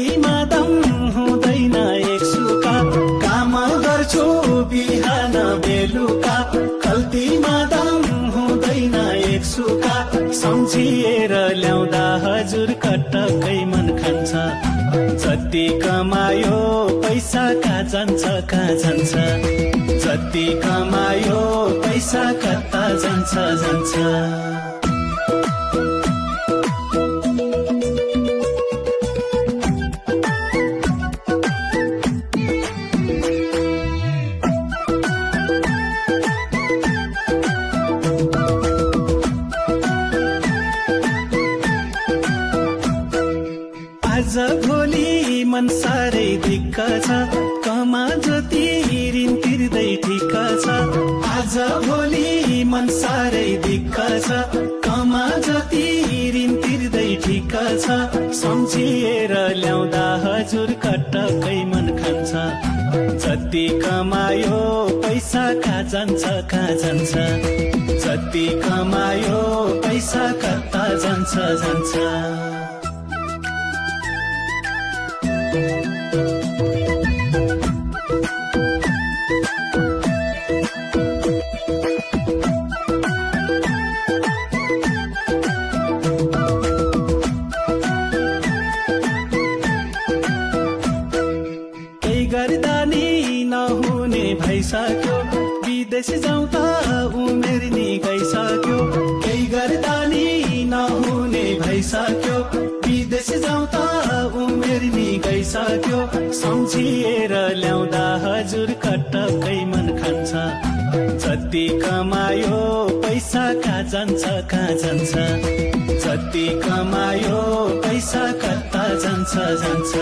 खल्तीमा दम हुँदैन एक सुका, काम गर्छु बिहान बेलुका। खल्तीमा दम हुँदैन एक सुका, सम्झिएर ल्याउँदा हजुर कटक्कै मन खान्छ। जति कमायो पैसा कहाँ जान्छ कहाँ जान्छ, जति कमायो पैसा कता जान्छ जान्छ। आज भोलि मन साह्रै ढिक्क छ, कमा जति ऋण तिर्दै ठिक छ। आज भोलि मन साह्रै ढिक्क छ, कमा जति ऋण तिर्दै ठिक छ। सम्झिएर ल्याउँदा हजुर कटक्कै मन खान्छ। जति कमायो पैसा कहाँ जान्छ कहाँ जान्छ, जति कमायो पैसा कता जान्छ जान्छ। केही गर्दा नि नहुने भइसक्यो, विदेश जाउँ त उमेर नि गइसक्यो। केही गर्दा नि नहुने भइसक्यो, विदेश जाउँ त उमेर नि गइसक्यो। सम्झिएर ल्याउँदा हजुर कटक्कै मन खान्छ। जति कमायो पैसा कहाँ जान्छ कहाँ जान्छ, जति कमायो पैसा कता जान्छ जान्छ।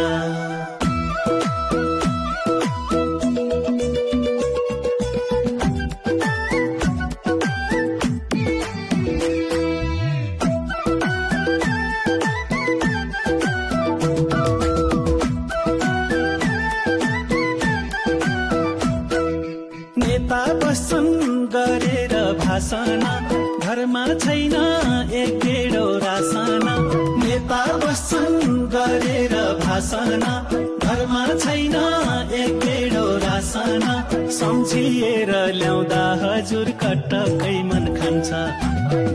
नेता बस्छन् गरेर भाषण, घरमा छैन एक डेढो रासन। नेता बस्छन् गरेर भाषण, घरमा छैन एक डेढो रासन। सम्झिएर ल्याउँदा हजुर कटक्कै मन खान्छ।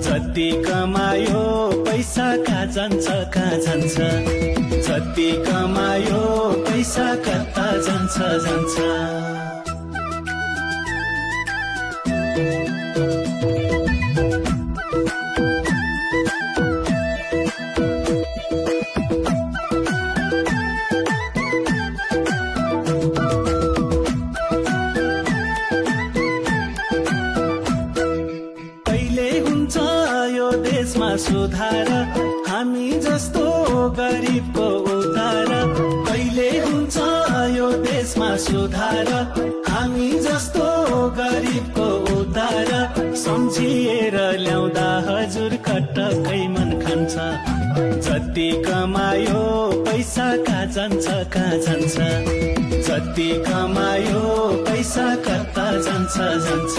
जति कमायो पैसा कहाँ जान्छ कहाँ जान्छ, जति कमायो पैसा कता जान्छ जान्छ। कहिले हुन्छ यो देशमा सुधार, हामी जस्तो गरिबको उद्धार। कहिले हुन्छ यो देशमा सुधार, हामी जस्तो गरिबको उद्धार। सम्झिएर ल्याउँदा हजुर कटक्कै मन खान्छ। जति कमायो पैसा कहाँ जान्छ कहाँ जान्छ, जति कमायो पैसा कता जान्छ जान्छ।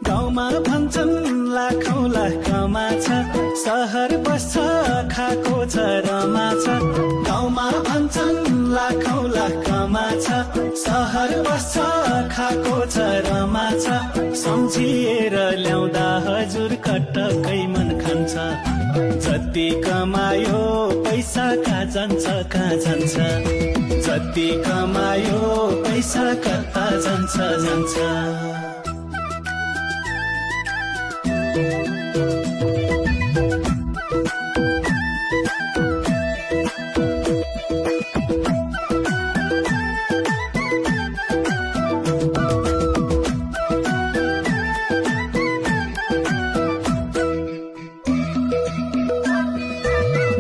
गाउँमा भन्छन् लाखौँ लाख कमाछ, सहर बस्छ खाएको छ रमाछ। गाउँमा भन्छन् लाखौँ लाख कमाछ, सहर बस्छ खाएको छ रमाछ। सम्झिएर ल्याउँदा हजुर कटक्कै मन खान्छ। जति कमायो पैसा कहाँ जान्छ कहाँ जान्छ, जति कमायो पैसा कता जान्छ जान्छ।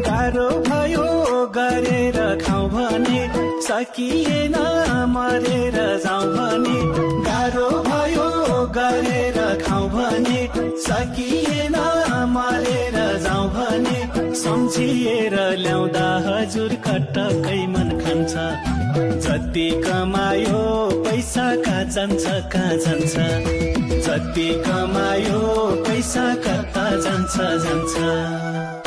गाह्रो भयो गरेर खाउँ भने, सकिएन मरेर जाउँ भने। गाह्रो भयो गरेर खाउँ भने, सकिएन मरेर जाउँ भने। सम्झिएर ल्याउँदा हजुर कटकै मन खान्छ जति कमायो पैसा कहाँ जान्छ कहाँ जान्छ जति कमायो पैसा कता जान्छ जान्छ